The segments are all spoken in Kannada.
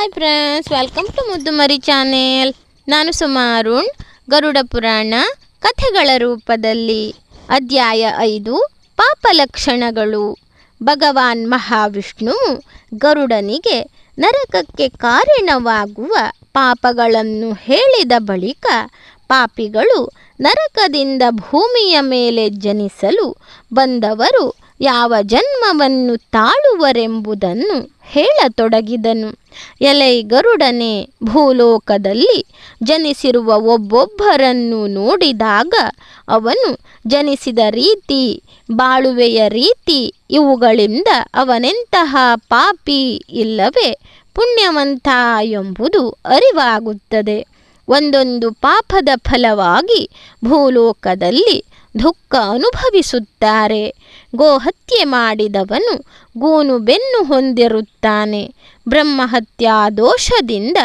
Hi friends, welcome to Muddumari channel. ನಾನು ಸುಮಾರುಣ್. ಗರುಡ ಪುರಾಣ ಕಥೆಗಳ ರೂಪದಲ್ಲಿ ಅಧ್ಯಾಯ 5 ಪಾಪ ಲಕ್ಷಣಗಳು. ಭಗವಾನ್ ಮಹಾವಿಷ್ಣು ಗರುಡನಿಗೆ ನರಕಕ್ಕೆ ಕಾರಣವಾಗುವ ಪಾಪಗಳನ್ನು ಹೇಳಿದ ಬಳಿಕ ಪಾಪಿಗಳು ನರಕದಿಂದ ಭೂಮಿಯ ಮೇಲೆ ಜನಿಸಲು ಬಂದವರು ಯಾವ ಜನ್ಮವನ್ನು ತಾಳುವರೆಂಬುದನ್ನು ಹೇಳತೊಡಗಿದನು. ಎಲೈ ಗರುಡನೆ, ಭೂಲೋಕದಲ್ಲಿ ಜನಿಸಿರುವ ಒಬ್ಬೊಬ್ಬರನ್ನು ನೋಡಿದಾಗ ಅವನು ಜನಿಸಿದ ರೀತಿ, ಬಾಳುವೆಯ ರೀತಿ ಇವುಗಳಿಂದ ಅವನೆಂತಹ ಪಾಪಿ ಇಲ್ಲವೇ ಪುಣ್ಯವಂತ ಎಂಬುದು ಅರಿವಾಗುತ್ತದೆ. ಒಂದೊಂದು ಪಾಪದ ಫಲವಾಗಿ ಭೂಲೋಕದಲ್ಲಿ ದುಃಖ ಅನುಭವಿಸುತ್ತಾರೆ. ಗೋಹತ್ಯೆ ಮಾಡಿದವನು ಗೂನು ಬೆನ್ನು ಹೊಂದಿರುತ್ತಾನೆ. ಬ್ರಹ್ಮಹತ್ಯಾ ದೋಷದಿಂದ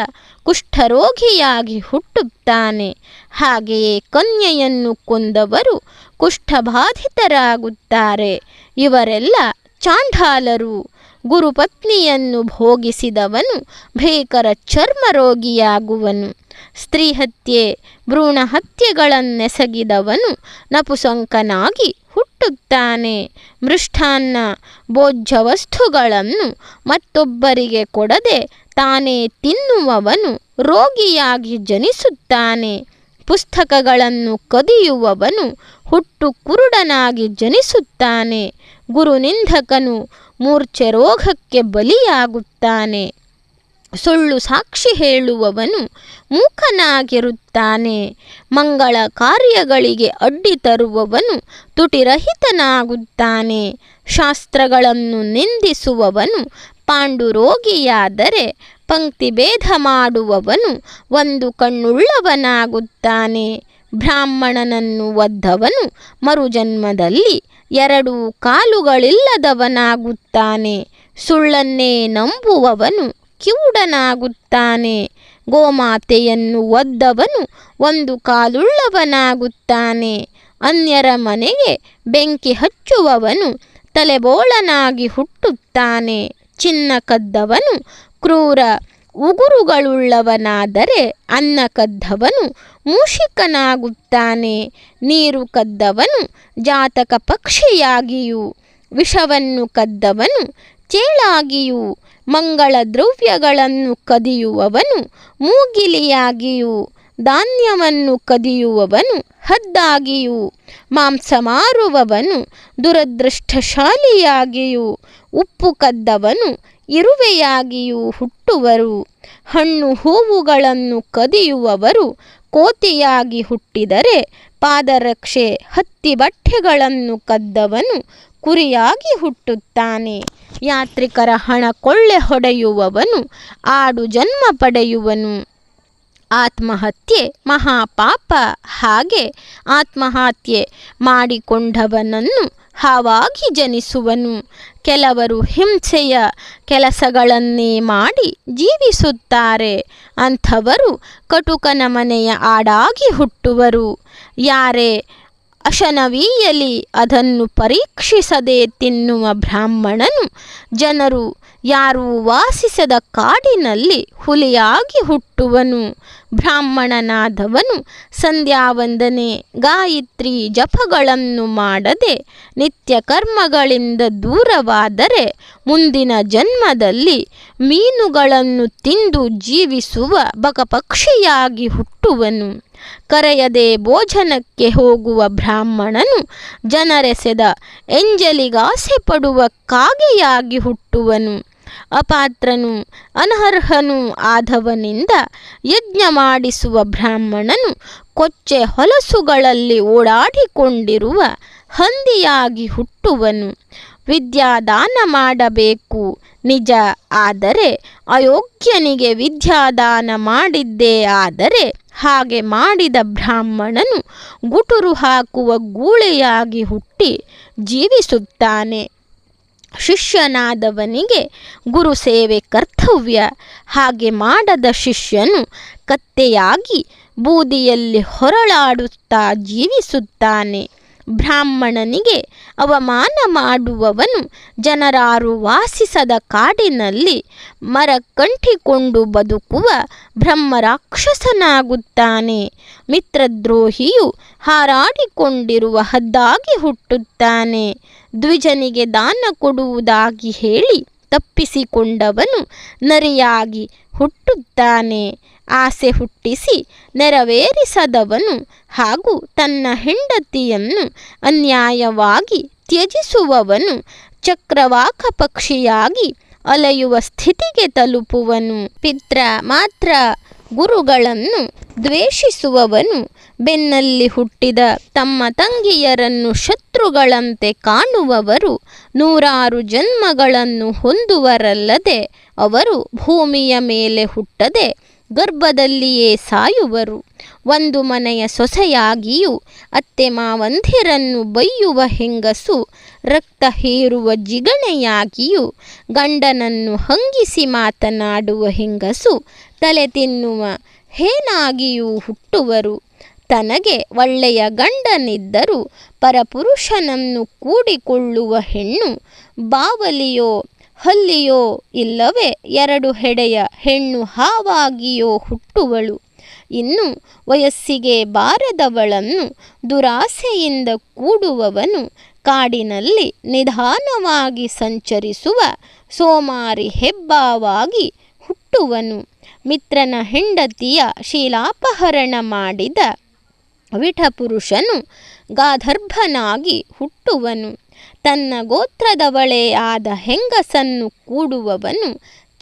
ಕುಷ್ಠರೋಗಿಯಾಗಿ ಹುಟ್ಟುತ್ತಾನೆ. ಹಾಗೆಯೇ ಕನ್ಯೆಯನ್ನು ಕೊಂದವರು ಕುಷ್ಠಬಾಧಿತರಾಗುತ್ತಾರೆ. ಇವರೆಲ್ಲ ಚಾಂಡಾಲರು. ಗುರುಪತ್ನಿಯನ್ನು ಭೋಗಿಸಿದವನು ಭೀಕರ ಚರ್ಮರೋಗಿಯಾಗುವನು. ಸ್ತ್ರೀ ಹತ್ಯೆ, ಭ್ರೂಣ ಹತ್ಯೆಗಳನ್ನೆಸಗಿದವನು ನಪುಸಂಕನಾಗಿ ಹುಟ್ಟುತ್ತಾನೆ. ಮೃಷ್ಟಾನ್ನ, ಭೋಜ್ಯ ವಸ್ತುಗಳನ್ನು ಮತ್ತೊಬ್ಬರಿಗೆ ಕೊಡದೆ ತಾನೇ ತಿನ್ನುವವನು ರೋಗಿಯಾಗಿ ಜನಿಸುತ್ತಾನೆ. ಪುಸ್ತಕಗಳನ್ನು ಕದಿಯುವವನು ಹುಟ್ಟು ಕುರುಡನಾಗಿ ಜನಿಸುತ್ತಾನೆ. ಗುರುನಿಂದಕನು ಮೂರ್ಛೆ ರೋಗಕ್ಕೆ ಬಲಿಯಾಗುತ್ತಾನೆ. ಸುಳ್ಳು ಸಾಕ್ಷಿ ಹೇಳುವವನು ಮೂಕನಾಗಿರುತ್ತಾನೆ. ಮಂಗಳ ಕಾರ್ಯಗಳಿಗೆ ಅಡ್ಡಿ ತರುವವನು ತುಟಿರಹಿತನಾಗುತ್ತಾನೆ. ಶಾಸ್ತ್ರಗಳನ್ನು ನಿಂದಿಸುವವನು ಪಾಂಡುರೋಗಿಯಾದರೆ ಪಂಕ್ತಿ ಭೇದ ಮಾಡುವವನು ಒಂದು ಕಣ್ಣುಳ್ಳವನಾಗುತ್ತಾನೆ. ಬ್ರಾಹ್ಮಣನನ್ನು ಒದ್ದವನು ಮರುಜನ್ಮದಲ್ಲಿ 2 ಕಾಲುಗಳಿಲ್ಲದವನಾಗುತ್ತಾನೆ. ಸುಳ್ಳನ್ನೇ ನಂಬುವವನು ಕಿವುಡನಾಗುತ್ತಾನೆ. ಗೋಮಾತೆಯನ್ನು ಒದ್ದವನು 1 ಕಾಲುಳ್ಳವನಾಗುತ್ತಾನೆ. ಅನ್ಯರ ಮನೆಗೆ ಬೆಂಕಿ ಹಚ್ಚುವವನು ತಲೆಬೋಳನಾಗಿ ಹುಟ್ಟುತ್ತಾನೆ. ಚಿನ್ನ ಕದ್ದವನು ಕ್ರೂರ ಉಗುರುಗಳುಳ್ಳವನಾದರೆ ಅನ್ನ ಕದ್ದವನು ಮೂಷಿಕನಾಗುತ್ತಾನೆ. ನೀರು ಕದ್ದವನು ಜಾತಕ ಪಕ್ಷಿಯಾಗಿಯೂ, ವಿಷವನ್ನು ಕದ್ದವನು ಚೇಳಾಗಿಯೂ, ಮಂಗಳ ದ್ರವ್ಯಗಳನ್ನು ಕದಿಯುವವನು ಮೂಗಿಲಿಯಾಗಿಯೂ, ಧಾನ್ಯವನ್ನು ಕದಿಯುವವನು ಹದ್ದಾಗಿಯೂ, ಮಾಂಸ ಮಾರುವವನು ದುರದೃಷ್ಟಶಾಲಿಯಾಗಿಯೂ, ಉಪ್ಪು ಕದ್ದವನು ಇರುವೆಯಾಗಿಯೂ ಹುಟ್ಟುವರು. ಹಣ್ಣು ಹೂವುಗಳನ್ನು ಕದಿಯುವವರು ಕೋತಿಯಾಗಿ ಹುಟ್ಟಿದರೆ, ಪಾದರಕ್ಷೆ ಹತ್ತಿ ಬಟ್ಟೆಗಳನ್ನು ಕದ್ದವನು ಕುರಿಯಾಗಿ ಹುಟ್ಟುತ್ತಾನೆ. ಯಾತ್ರಿಕರ ಹಣ ಕೊಳ್ಳೆ ಹೊಡೆಯುವವನು ಆಡು ಜನ್ಮ ಪಡೆಯುವನು. ಆತ್ಮಹತ್ಯೆ ಮಹಾಪಾಪ. ಹಾಗೆ ಆತ್ಮಹತ್ಯೆ ಮಾಡಿಕೊಂಡವನನ್ನು ಹಾವಾಗಿ ಜನಿಸುವನು. ಕೆಲವರು ಹಿಂಸೆಯ ಕೆಲಸಗಳನ್ನೇ ಮಾಡಿ ಜೀವಿಸುತ್ತಾರೆ. ಅಂಥವರು ಕಟುಕನ ಮನೆಯ ಆಡಾಗಿ ಹುಟ್ಟುವರು. ಯಾರೇ ಅಶನವೀಯಲಿ ಅದನ್ನು ಪರೀಕ್ಷಿಸದೆ ತಿನ್ನುವ ಬ್ರಾಹ್ಮಣನು ಜನರು ಯಾರೂ ವಾಸಿಸದ ಕಾಡಿನಲ್ಲಿ ಹುಲಿಯಾಗಿ ಹುಟ್ಟುವನು. ಬ್ರಾಹ್ಮಣನಾದವನು ಸಂಧ್ಯಾವಂದನೆ, ಗಾಯತ್ರಿ ಜಪಗಳನ್ನು ಮಾಡದೆ ನಿತ್ಯ ಕರ್ಮಗಳಿಂದ ದೂರವಾದರೆ ಮುಂದಿನ ಜನ್ಮದಲ್ಲಿ ಮೀನುಗಳನ್ನು ತಿಂದು ಜೀವಿಸುವ ಬಕಪಕ್ಷಿಯಾಗಿ ಹುಟ್ಟುವನು. ಕರೆಯದೆ ಭೋಜನಕ್ಕೆ ಹೋಗುವ ಬ್ರಾಹ್ಮಣನು ಜನರೆಸೆದ ಎಂಜಲಿಗಾಸೆ ಪಡುವ ಕಾಗೆಯಾಗಿ ಹುಟ್ಟುವನು. ಅಪಾತ್ರನು ಅನರ್ಹನೂ ಆದವನಿಂದ ಯಜ್ಞ ಮಾಡಿಸುವ ಬ್ರಾಹ್ಮಣನು ಕೊಚ್ಚೆ ಹೊಲಸುಗಳಲ್ಲಿ ಓಡಾಡಿಕೊಂಡಿರುವ ಹಂದಿಯಾಗಿ ಹುಟ್ಟುವನು. ವಿದ್ಯಾದಾನ ಮಾಡಬೇಕು ನಿಜ, ಆದರೆ ಅಯೋಗ್ಯನಿಗೆ ವಿದ್ಯಾದಾನ ಮಾಡಿದ್ದೇ ಆದರೆ ಹಾಗೆ ಮಾಡಿದ ಬ್ರಾಹ್ಮಣನು ಗುಟುರು ಹಾಕುವ ಗೂಳೆಯಾಗಿ ಹುಟ್ಟಿ ಜೀವಿಸುತ್ತಾನೆ. ಶಿಷ್ಯನಾದವನಿಗೆ ಗುರು ಸೇವೆ ಕರ್ತವ್ಯ. ಹಾಗೆ ಮಾಡದ ಶಿಷ್ಯನು ಕತ್ತೆಯಾಗಿ ಬೂದಿಯಲ್ಲಿ ಹೊರಳಾಡುತ್ತಾ ಜೀವಿಸುತ್ತಾನೆ. ಬ್ರಾಹ್ಮಣನಿಗೆ ಅವಮಾನ ಮಾಡುವವನು ಜನರಾರು ವಾಸಿಸದ ಕಾಡಿನಲ್ಲಿ ಮರ ಕಂಠಿಕೊಂಡು ಬದುಕುವ ಬ್ರಹ್ಮರಾಕ್ಷಸನಾಗುತ್ತಾನೆ. ಮಿತ್ರದ್ರೋಹಿಯು ಹಾರಾಡಿಕೊಂಡಿರುವ ಹದ್ದಾಗಿ ಹುಟ್ಟುತ್ತಾನೆ. ದ್ವಿಜನಿಗೆ ದಾನ ಕೊಡುವುದಾಗಿ ಹೇಳಿ ತಪ್ಪಿಸಿಕೊಂಡವನು ನರಿಯಾಗಿ ಹುಟ್ಟುತ್ತಾನೆ. ಆಸೆ ಹುಟ್ಟಿಸಿ ನೆರವೇರಿಸದವನು ಹಾಗೂ ತನ್ನ ಹೆಂಡತಿಯನ್ನು ಅನ್ಯಾಯವಾಗಿ ತ್ಯಜಿಸುವವನು ಚಕ್ರವಾಕ ಪಕ್ಷಿಯಾಗಿ ಅಲೆಯುವ ಸ್ಥಿತಿಗೆ ತಲುಪುವನು. ಪಿತ್ರ ಮಾತ್ರ ಗುರುಗಳನ್ನು ದ್ವೇಷಿಸುವವನು ಬೆನ್ನಲ್ಲಿ ಹುಟ್ಟಿದ ತಮ್ಮ ತಂಗಿಯರನ್ನು ಶತ್ರುಗಳಂತೆ ಕಾಣುವವರು ನೂರಾರು ಜನ್ಮಗಳನ್ನು ಹೊಂದುವರಲ್ಲದೆ ಅವರು ಭೂಮಿಯ ಮೇಲೆ ಹುಟ್ಟದೆ ಗರ್ಭದಲ್ಲಿಯೇ ಸಾಯುವರು. ಒಂದು ಮನೆಯ ಸೊಸೆಯಾಗಿಯೂ ಅತ್ತೆ ಮಾವಂದಿರನ್ನು ಬೈಯುವ ಹೆಂಗಸು, ರಕ್ತ ಹೀರುವ ಜಿಗಣೆಯಾಗಿಯೂ ಗಂಡನನ್ನು ಹಂಗಿಸಿ ಮಾತನಾಡುವ ಹೆಂಗಸು, ತಲೆ ತಿನ್ನುವ ಹೇನಾಗಿಯೂ ಹುಟ್ಟುವರು. ತನಗೆ ಒಳ್ಳೆಯ ಗಂಡನಿದ್ದರೂ ಪರಪುರುಷನನ್ನು ಕೂಡಿಕೊಳ್ಳುವ ಹೆಣ್ಣು ಬಾವಲಿಯೋ ಹಲ್ಲಿಯೋ ಇಲ್ಲವೇ ಎರಡು ಹೆಡೆಯ ಹೆಣ್ಣು ಹಾವಾಗಿಯೋ ಹುಟ್ಟುವಳು. ಇನ್ನು ವಯಸ್ಸಿಗೆ ಬಾರದವಳನ್ನು ದುರಾಸೆಯಿಂದ ಕೂಡುವವನು ಕಾಡಿನಲ್ಲಿ ನಿಧಾನವಾಗಿ ಸಂಚರಿಸುವ ಸೋಮಾರಿ ಹೆಬ್ಬಾವಾಗಿ ಹುಟ್ಟುವನು. ಮಿತ್ರನ ಹೆಂಡತಿಯ ಶೀಲಾಪಹರಣ ಮಾಡಿದ ವಿಠಪುರುಷನು ಗಾಧರ್ಭನಾಗಿ ಹುಟ್ಟುವನು. ತನ್ನ ಗೋತ್ರದವಳೇ ಆದ ಹೆಂಗಸನ್ನು ಕೂಡುವವನು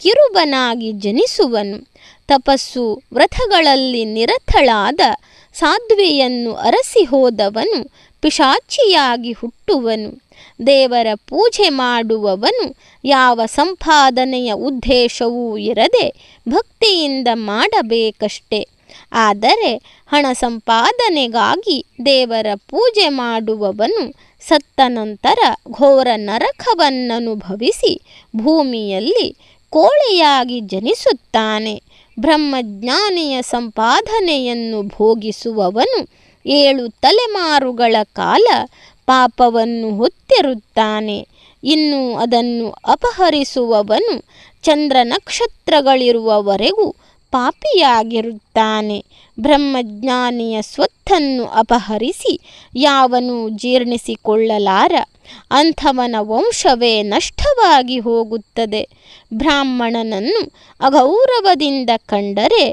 ಕಿರುಬನಾಗಿ ಜನಿಸುವನು. ತಪಸ್ಸು ವ್ರತಗಳಲ್ಲಿ ನಿರತಳಾದ ಸಾಧ್ವಿಯನ್ನು ಅರಸಿ ಹೋದವನು ಪಿಶಾಚಿಯಾಗಿ ಹುಟ್ಟುವನು. ದೇವರ ಪೂಜೆ ಮಾಡುವವನು ಯಾವ ಸಂಪಾದನೆಯ ಉದ್ದೇಶವೂ ಇರದೆ ಭಕ್ತಿಯಿಂದ ಮಾಡಬೇಕಷ್ಟೆ. ಆದರೆ ಹಣ ಸಂಪಾದನೆಗಾಗಿ ದೇವರ ಪೂಜೆ ಮಾಡುವವನು ಸತ್ತ ನಂತರ ಘೋರ ನರಕವನ್ನನುಭವಿಸಿ ಭೂಮಿಯಲ್ಲಿ ಕೋಳಿಯಾಗಿ ಜನಿಸುತ್ತಾನೆ. ಬ್ರಹ್ಮಜ್ಞಾನಿಯ ಸಂಪಾದನೆಯನ್ನು ಭೋಗಿಸುವವನು 7 ತಲೆಮಾರುಗಳ ಕಾಲ ಪಾಪವನ್ನು ಹೊತ್ತಿರುತ್ತಾನೆ. ಇನ್ನು ಅದನ್ನು ಅಪಹರಿಸುವವನು ಚಂದ್ರ ನಕ್ಷತ್ರಗಳಿರುವವರೆಗೂ ಪಾಪಿಯಾಗಿರುತ್ತಾನೆ. ಬ್ರಹ್ಮಜ್ಞಾನಿಯ ಸ್ವತ್ತನ್ನು ಅಪಹರಿಸಿ ಯಾವನೂ ಜೀರ್ಣಿಸಿಕೊಳ್ಳಲಾರ. ಅಂಥವನ ವಂಶವೇ ನಷ್ಟವಾಗಿ ಹೋಗುತ್ತದೆ. ಬ್ರಾಹ್ಮಣನನ್ನು ಅಗೌರವದಿಂದ ಕಂಡರೆ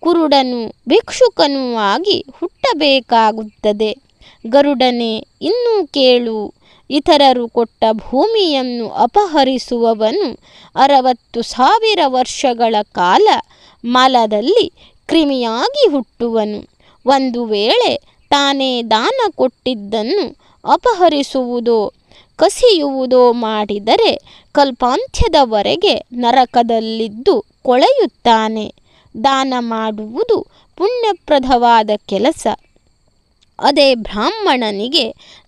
ಕುರುಡನು ಭಿಕ್ಷುಕನೂ ಆಗಿ ಹುಟ್ಟಬೇಕಾಗುತ್ತದೆ. ಗರುಡನೇ, ಇನ್ನೂ ಕೇಳು. ಇತರರು ಕೊಟ್ಟ ಭೂಮಿಯನ್ನು ಅಪಹರಿಸುವವನು 60,000 ವರ್ಷಗಳ ಕಾಲ ಮಲದಲ್ಲಿ ಕ್ರಿಮಿಯಾಗಿ ಹುಟ್ಟುವನು. ಒಂದು ವೇಳೆ ತಾನೇ ದಾನ ಕೊಟ್ಟಿದ್ದನ್ನು ಅಪಹರಿಸುವುದೋ ಕಸಿಯುವುದೋ ಮಾಡಿದರೆ ಕಲ್ಪಾಂತ್ಯದವರೆಗೆ ನರಕದಲ್ಲಿದ್ದು ಕೊಳೆಯುತ್ತಾನೆ. ದಾನ ಮಾಡುವುದು ಪುಣ್ಯಪ್ರದವಾದ ಕೆಲಸ. ಅದೇ ಬ್ರಾಹ್ಮಣನಿಗೆ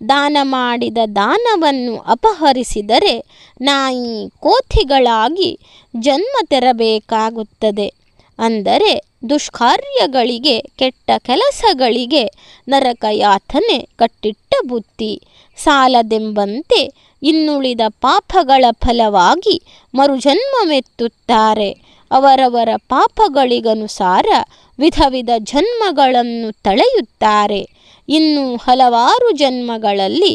ದಾನ ಮಾಡಿದ ದಾನವನ್ನು ಅಪಹರಿಸಿದರೆ ನಾಯಿ ಕೋತಿಗಳಾಗಿ ಜನ್ಮ ತೆರಬೇಕಾಗುತ್ತದೆ. ಅಂದರೆ ದುಷ್ಕಾರ್ಯಗಳಿಗೆ, ಕೆಟ್ಟ ಕೆಲಸಗಳಿಗೆ ನರಕ ಯಾತನೆ ಕಟ್ಟಿಟ್ಟ ಬುತ್ತಿ. ಸಾಲದೆಂಬಂತೆ ಇನ್ನುಳಿದ ಪಾಪಗಳ ಫಲವಾಗಿ ಮರುಜನ್ಮವೆತ್ತುತ್ತಾರೆ. ಅವರವರ ಪಾಪಗಳಿಗನುಸಾರ ವಿಧ ವಿಧ ಜನ್ಮಗಳನ್ನು ತಳೆಯುತ್ತಾರೆ. ಇನ್ನು ಹಲವಾರು ಜನ್ಮಗಳಲ್ಲಿ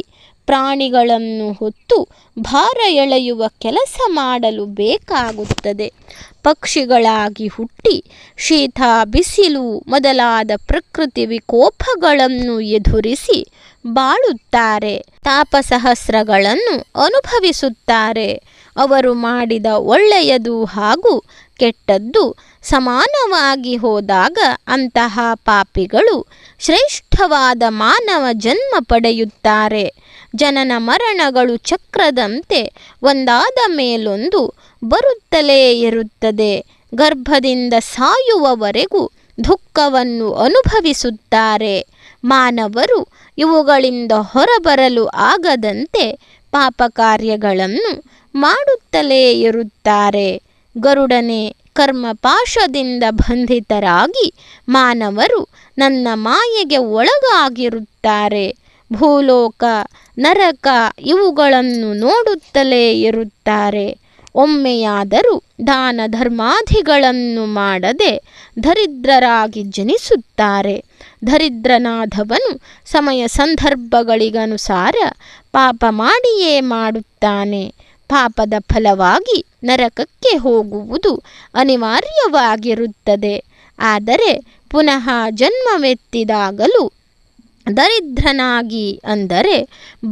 ಪ್ರಾಣಿಗಳನ್ನು ಹೊತ್ತು ಭಾರ ಎಳೆಯುವ ಕೆಲಸ ಮಾಡಲು ಬೇಕಾಗುತ್ತದೆ. ಪಕ್ಷಿಗಳಾಗಿ ಹುಟ್ಟಿ ಶೀತ, ಬಿಸಿಲು ಮೊದಲಾದ ಪ್ರಕೃತಿ ವಿಕೋಪಗಳನ್ನು ಎದುರಿಸಿ ಬಾಳುತ್ತಾರೆ. ತಾಪಸಹಸ್ರಗಳನ್ನು ಅನುಭವಿಸುತ್ತಾರೆ. ಅವರು ಮಾಡಿದ ಒಳ್ಳೆಯದು ಹಾಗೂ ಕೆಟ್ಟದ್ದು ಸಮಾನವಾಗಿ ಹೋದಾಗ ಅಂತಹ ಪಾಪಿಗಳು ಶ್ರೇಷ್ಠವಾದ ಮಾನವ ಜನ್ಮ ಪಡೆಯುತ್ತಾರೆ. ಜನನ ಮರಣಗಳು ಚಕ್ರದಂತೆ ಒಂದಾದ ಮೇಲೊಂದು ಬರುತ್ತಲೇ ಇರುತ್ತದೆ. ಗರ್ಭದಿಂದ ಸಾಯುವವರೆಗೂ ದುಃಖವನ್ನು ಅನುಭವಿಸುತ್ತಾರೆ. ಮಾನವರು ಇವುಗಳಿಂದ ಹೊರಬರಲು ಆಗದಂತೆ ಪಾಪ ಕಾರ್ಯಗಳನ್ನು ಮಾಡುತ್ತಲೇ ಇರುತ್ತಾರೆ. ಗರುಡನೇ, ಕರ್ಮಪಾಶದಿಂದ ಬಂಧಿತರಾಗಿ ಮಾನವರು ನನ್ನ ಮಾಯೆಗೆ ಒಳಗಾಗಿರುತ್ತಾರೆ. ಭೂಲೋಕ, ನರಕ ಇವುಗಳನ್ನು ನೋಡುತ್ತಲೇ ಇರುತ್ತಾರೆ. ಒಮ್ಮೆಯಾದರೂ ದಾನ ಧರ್ಮಾದಿಗಳನ್ನು ಮಾಡದೆ ದರಿದ್ರರಾಗಿ ಜನಿಸುತ್ತಾರೆ. ದರಿದ್ರನಾದವನು ಸಮಯ ಸಂದರ್ಭಗಳಿಗನುಸಾರ ಪಾಪ ಮಾಡಿಯೇ ಮಾಡುತ್ತಾನೆ. ಪಾಪದ ಫಲವಾಗಿ ನರಕಕ್ಕೆ ಹೋಗುವುದು ಅನಿವಾರ್ಯವಾಗಿರುತ್ತದೆ. ಆದರೆ ಪುನಃ ಜನ್ಮವೆತ್ತಿದಾಗಲೂ ದರಿದ್ರನಾಗಿ ಅಂದರೆ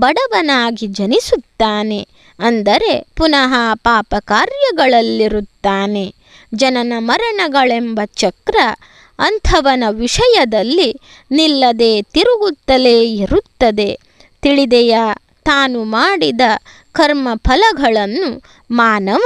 ಬಡವನಾಗಿ ಜನಿಸುತ್ತಾನೆ. ಅಂದರೆ ಪುನಃ ಪಾಪ ಕಾರ್ಯಗಳಲ್ಲಿರುತ್ತಾನೆ. ಜನನ ಮರಣಗಳೆಂಬ ಚಕ್ರ ಅಂಥವನ ವಿಷಯದಲ್ಲಿ ನಿಲ್ಲದೆ ತಿರುಗುತ್ತಲೇ ಇರುತ್ತದೆ. ತಿಳಿದೆಯ ತಾನು ಮಾಡಿದ ಕರ್ಮ ಫಲಗಳನ್ನು ಮಾನವ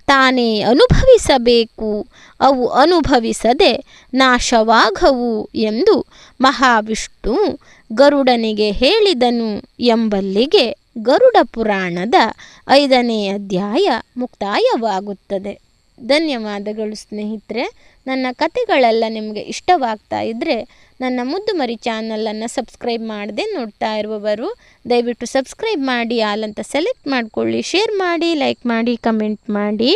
ತಾನೇ ಅನುಭವಿಸಬೇಕು. ಅವು ಅನುಭವಿಸದೆ ನಾಶವಾಗವು ಎಂದು ಮಹಾವಿಷ್ಣುವು ಗರುಡನಿಗೆ ಹೇಳಿದನು ಎಂಬಲ್ಲಿಗೆ ಗರುಡ ಪುರಾಣದ 5ನೇ ಅಧ್ಯಾಯ ಮುಕ್ತಾಯವಾಗುತ್ತದೆ. ಧನ್ಯವಾದಗಳು ಸ್ನೇಹಿತರೆ. ನನ್ನ ಕಥೆಗಳೆಲ್ಲ ನಿಮಗೆ ಇಷ್ಟವಾಗ್ತಾ ಇದ್ದರೆ ನನ್ನ ಮುದ್ದು ಮರಿ ಚಾನಲನ್ನು ಸಬ್ಸ್ಕ್ರೈಬ್ ಮಾಡದೆ ನೋಡ್ತಾ ಇರುವವರು ದಯವಿಟ್ಟು ಸಬ್ಸ್ಕ್ರೈಬ್ ಮಾಡಿ, ಆಲ್ ಅಂತ ಸೆಲೆಕ್ಟ್ ಮಾಡಿಕೊಳ್ಳಿ, ಶೇರ್ ಮಾಡಿ, ಲೈಕ್ ಮಾಡಿ, ಕಮೆಂಟ್ ಮಾಡಿ.